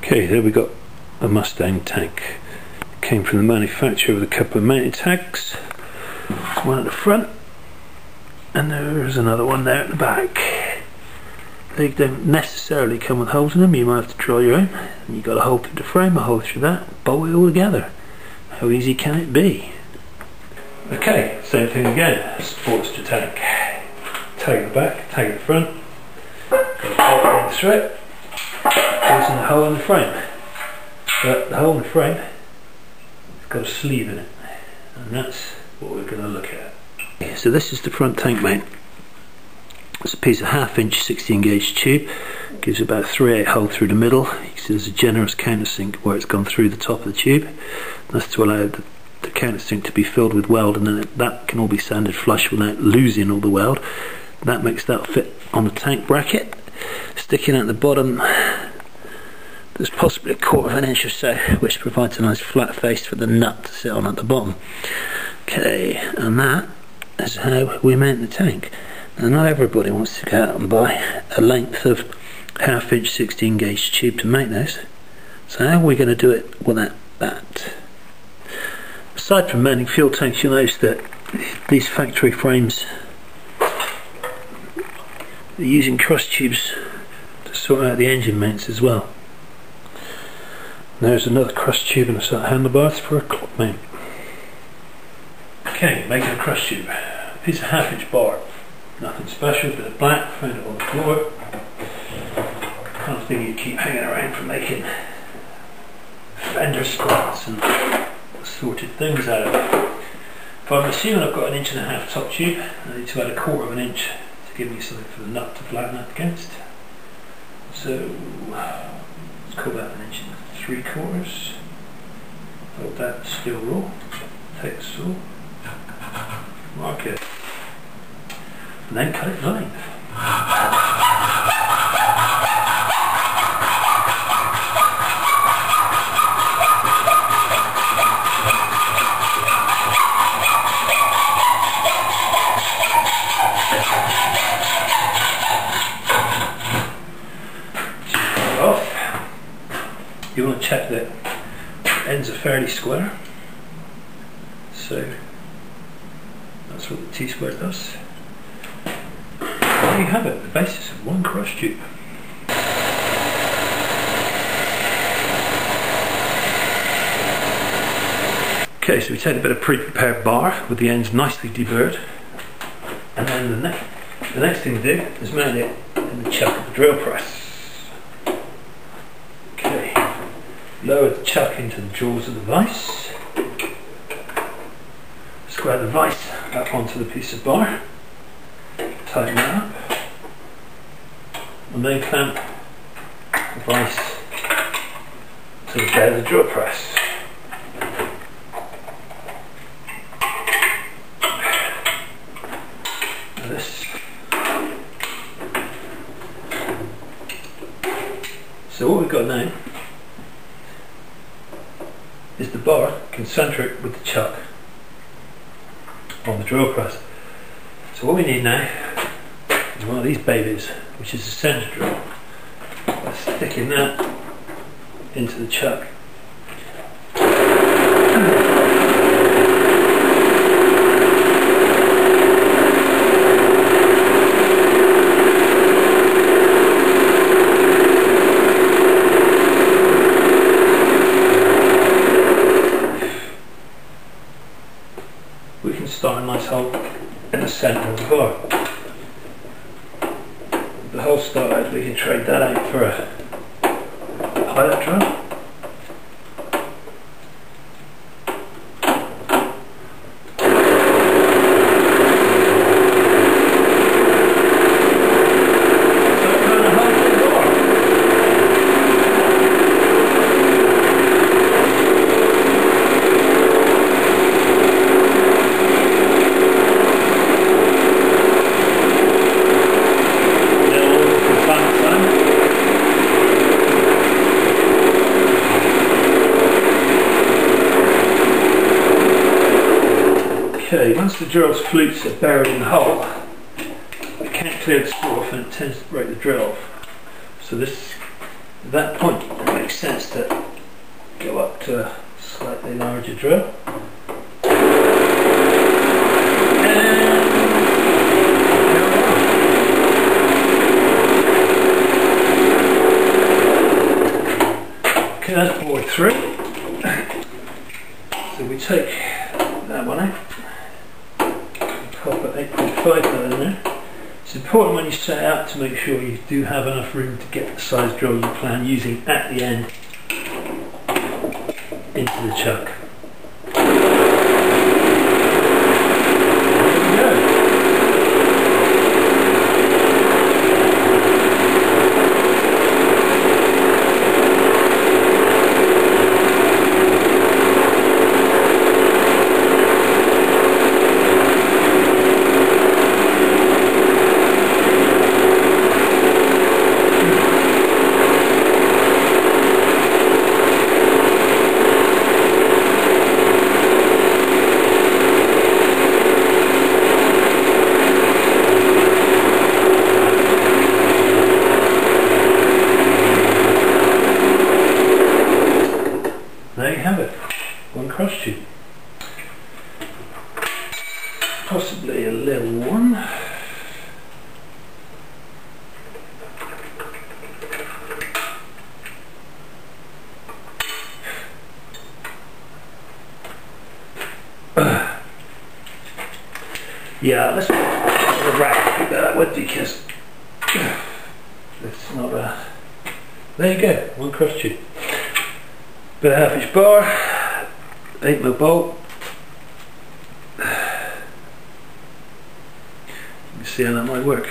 Okay, there we got a Mustang tank. Came from the manufacturer with a couple of mounting tanks. There's one at the front and there's another one there at the back. They don't necessarily come with holes in them, you might have to draw your own. You've got a hole through the frame, a hole through that, bolt it all together. How easy can it be? Okay, same thing again, supports the tank. Tag at the back, tag at the front, got a bolt going through it, goes in the hole in the frame. But the hole in the frame has got a sleeve in it, and that's what we're going to look at. So this is the front tank mount. It's a piece of 1/2 inch 16 gauge tube, gives about a 3/8 hole through the middle. You can see there's a generous countersink where it's gone through the top of the tube. That's to allow the countersink to be filled with weld, and then that can all be sanded flush without losing all the weld. That makes that fit on the tank bracket. Sticking at the bottom, there's possibly 1/4 inch or so, which provides a nice flat face for the nut to sit on at the bottom. Okay, and that is how we mount the tank. Now, not everybody wants to go out and buy a length of 1/2 inch 16 gauge tube to mount this. So how are we going to do it without that? Aside from mounting fuel tanks, you'll notice that these factory frames are using cross tubes to sort out the engine mounts as well. There's another cross tube and a set of handlebars for a clock mount. Okay, making a cross tube. A piece of 1/2 inch bar. Nothing special, bit of black, found it on the floor. Kind of thing you keep hanging around for making fender squats and sorted things out of it. If I'm assuming I've got 1.5 inch top tube, I need to add 1/4 inch to give me something for the nut to flatten that against. So let's call that 1 3/4. Hold that steel rule, take the saw, mark it, and then cut it in length. You want to check that the ends are fairly square, so that's what the T-square does. There you have it, the basis of one cross tube. Okay, so we take a bit of pre-prepared bar with the ends nicely deburred, and then the next thing to do is mount it in the chuck of the drill press. Lower the chuck into the jaws of the vise, square the vise up onto the piece of bar, tighten that up, and then clamp the vise to the bed of the drill press. Now so what we've got now is the bar concentric with the chuck on the drill press. So what we need now is one of these babies, which is a center drill. By sticking that into the chuck. We can start a nice hole in the centre of the bar. The hole started, we can trade that out for a pilot drill. Okay, once the drill's flutes are buried in the hole, we can't clear the screw off and it tends to break the drill off. So this At that point it makes sense to go up to a slightly larger drill. Okay, that's bored through. So we take that one out, pop an 8.5 in there. It's important when you set it up to make sure you do have enough room to get the size drill you plan using at the end into the chuck. There you have it, one cross tube. Possibly a little one. Yeah, let's put a rack to that with because it's not a. There you go, one cross tube. Bit of half-inch bar, 8mm bolt. You can see how that might work.